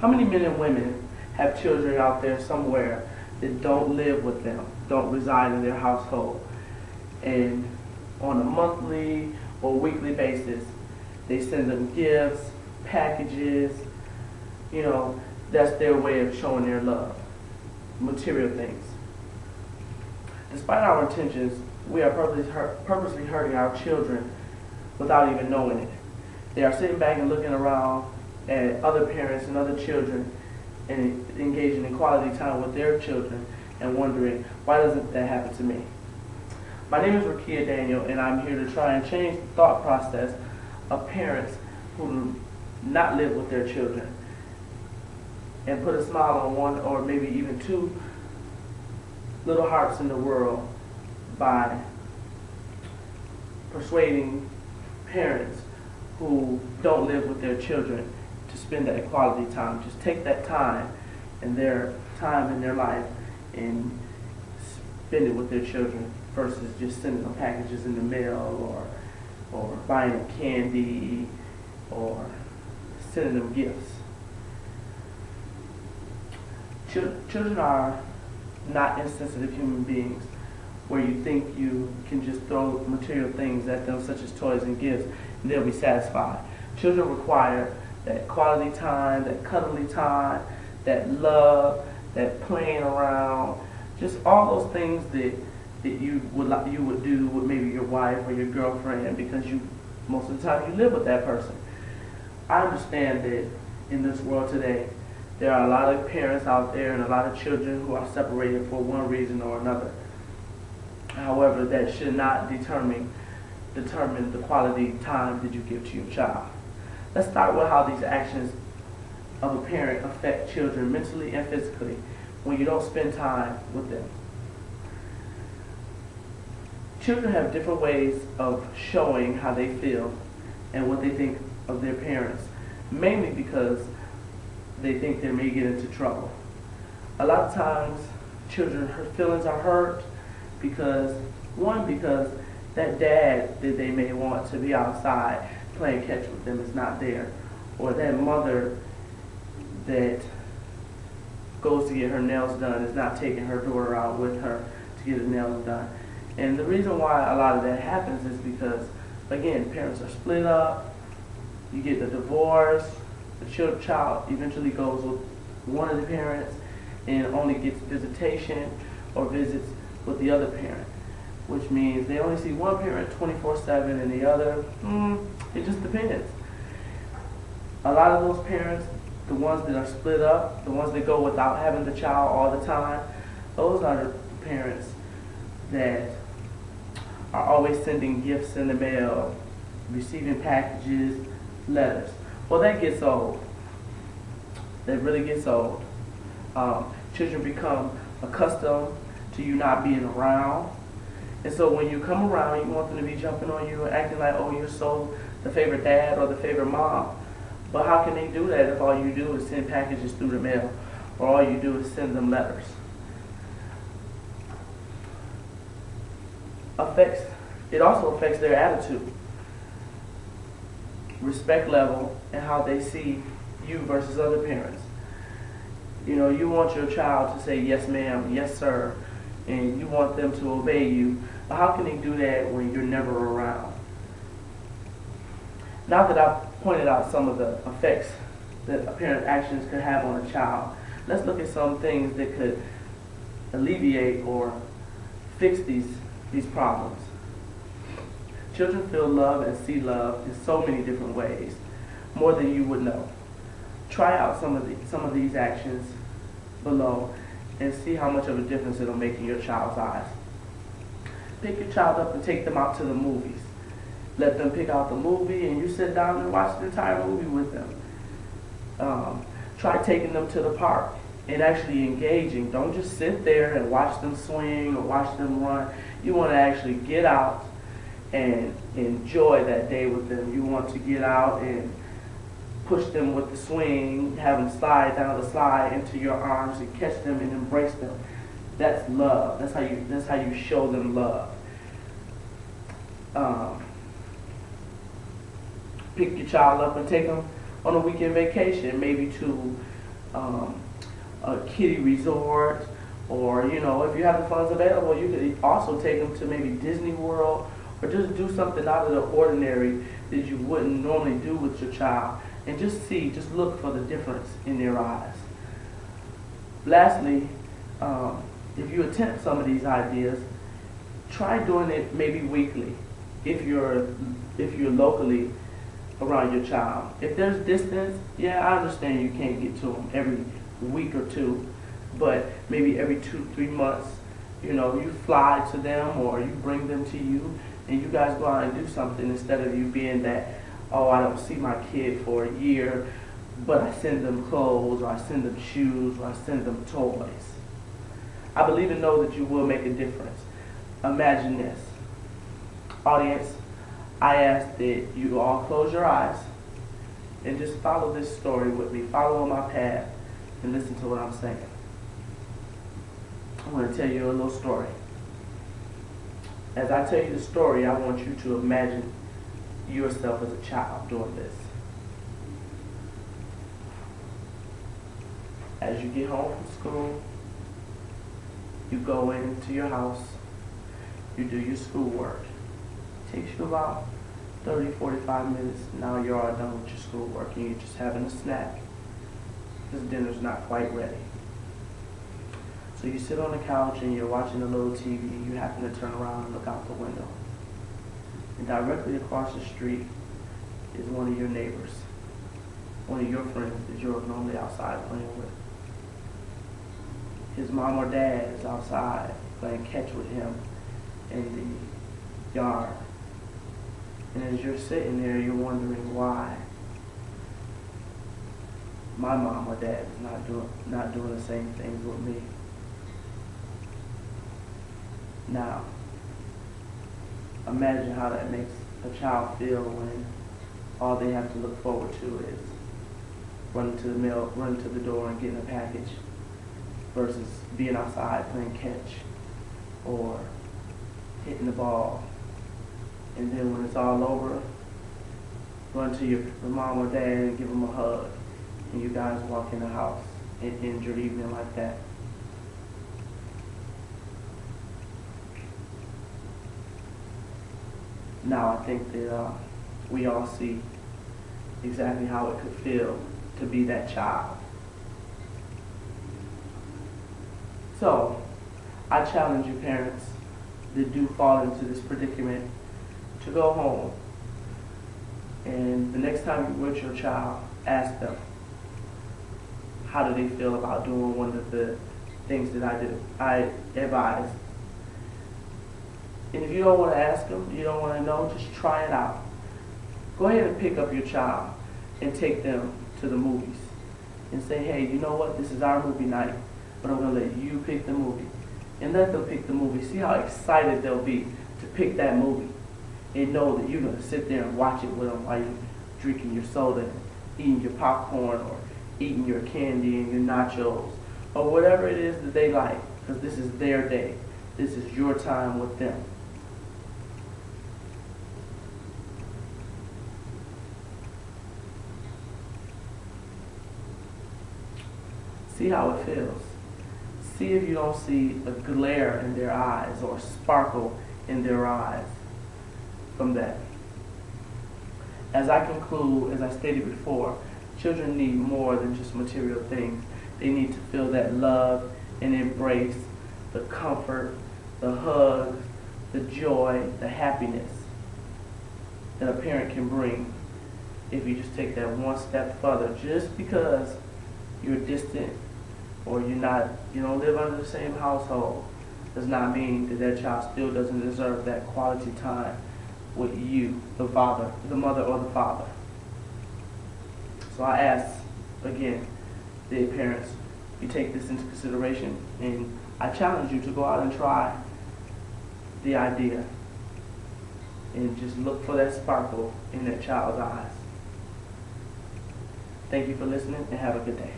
How many men and women have children out there somewhere that don't live with them, don't reside in their household, and on a monthly or weekly basis, they send them gifts, packages, that's their way of showing their love, material things. Despite our intentions, we are purposely hurting our children without even knowing it. They are sitting back and looking around at other parents and other children and engaging in quality time with their children and wondering, why doesn't that happen to me? My name is Daniel, and I'm here to try and change the thought process of parents who do not live with their children and put a smile on one or maybe even two little hearts in the world by persuading parents who don't live with their children to spend that quality time. Just take that time in their life and spend it with their children versus just sending them packages in the mail or buying them candy or sending them gifts. Children are not insensitive human beings where you think you can just throw material things at them such as toys and gifts and they'll be satisfied. Children require that quality time, that cuddly time, that love, that playing around, just all those things that you would do with maybe your wife or your girlfriend because most of the time you live with that person. I understand that in this world today there are a lot of parents out there and a lot of children who are separated for one reason or another. However, that should not determine the quality time that you give to your child. Let's start with how these actions of a parent affect children mentally and physically when you don't spend time with them. Children have different ways of showing how they feel and what they think of their parents, mainly because they think they may get into trouble. A lot of times, children's feelings are hurt because that dad that they may want to be outside playing catch with them is not there, or that mother that goes to get her nails done is not taking her daughter out with her to get her nails done. And the reason why a lot of that happens is because, again, parents are split up, you get the divorce, the child eventually goes with one of the parents and only gets visitation or visits with the other parent, which means they only see one parent 24/7 and the other, it just depends. A lot of those parents, the ones that are split up, the ones that go without having the child all the time, those are the parents that are always sending gifts in the mail, receiving packages, letters. Well, that gets old. That really gets old. Children become accustomed to you not being around. And so when you come around, you want them to be jumping on you and acting like, oh, you're so the favorite dad or the favorite mom. But how can they do that if all you do is send packages through the mail or all you do is send them letters? It also affects their attitude, respect level, and how they see you versus other parents. You want your child to say yes ma'am, yes sir, and you want them to obey you, but how can they do that when you're never around? Now that I've pointed out some of the effects that a parent's actions could have on a child, let's look at some things that could alleviate or fix these problems. Children feel love and see love in so many different ways, more than you would know. Try out some of these actions below and see how much of a difference it'll make in your child's eyes. Pick your child up and take them out to the movies. Let them pick out the movie and you sit down and watch the entire movie with them. Try taking them to the park and actually engaging. Don't just sit there and watch them swing or watch them run. You want to actually get out and enjoy that day with them. You want to get out and push them with the swing, have them slide down the slide into your arms and catch them and embrace them. That's love. That's how you show them love. Pick your child up and take them on a weekend vacation, maybe to a kiddie resort, or if you have the funds available, you could also take them to maybe Disney World, or just do something out of the ordinary that you wouldn't normally do with your child, and just look for the difference in their eyes. Lastly, if you attempt some of these ideas, try doing it maybe weekly if you're locally around your child. If there's distance, yeah, I understand you can't get to them every week or two, but maybe every 2-3 months, you fly to them or you bring them to you, and you guys go out and do something instead of you being that, oh, I don't see my kid for a year, but I send them clothes, or I send them shoes, or I send them toys. I believe and know that you will make a difference. Imagine this. Audience, I ask that you all close your eyes and just follow this story with me. Follow on my path and listen to what I'm saying. I'm going to tell you a little story. As I tell you the story, I want you to imagine yourself as a child doing this. As you get home from school, you go into your house, you do your schoolwork. It takes you about 30-45 minutes. Now you're all done with your schoolwork and you're just having a snack because dinner's not quite ready. So you sit on the couch and you're watching a little TV. You happen to turn around and look out the window. And directly across the street is one of your neighbors, one of your friends that you're normally outside playing with. His mom or dad is outside playing catch with him in the yard. And as you're sitting there, you're wondering why my mom or dad is not doing the same things with me. Now, imagine how that makes a child feel when all they have to look forward to is running to the door and getting a package, versus being outside playing catch or hitting the ball. And then when it's all over, run to your mom or dad and give them a hug, and you guys walk in the house and end your evening like that. Now I think that we all see exactly how it could feel to be that child. So, I challenge you parents that do fall into this predicament to go home, and the next time you're with your child, ask them, how do they feel about doing one of the things that I advise. And if you don't want to ask them, you don't want to know, just try it out. Go ahead and pick up your child and take them to the movies and say, hey, you know what, this is our movie night, but I'm going to let you pick the movie. And let them pick the movie. See how excited they'll be to pick that movie, and know that you're going to sit there and watch it with them while you're drinking your soda and eating your popcorn or eating your candy and your nachos or whatever it is that they like, because this is their day. This is your time with them. See how it feels. See if you don't see a glare in their eyes or a sparkle in their eyes from that. As I conclude, as I stated before, children need more than just material things. They need to feel that love and embrace, the comfort, the hugs, the joy, the happiness that a parent can bring if you just take that one step further. Just because you're distant or you don't live under the same household does not mean that that child still doesn't deserve that quality time with you, the father, the mother, or the father. So I ask, again, the parents, you take this into consideration, and I challenge you to go out and try the idea and just look for that sparkle in that child's eyes. Thank you for listening, and have a good day.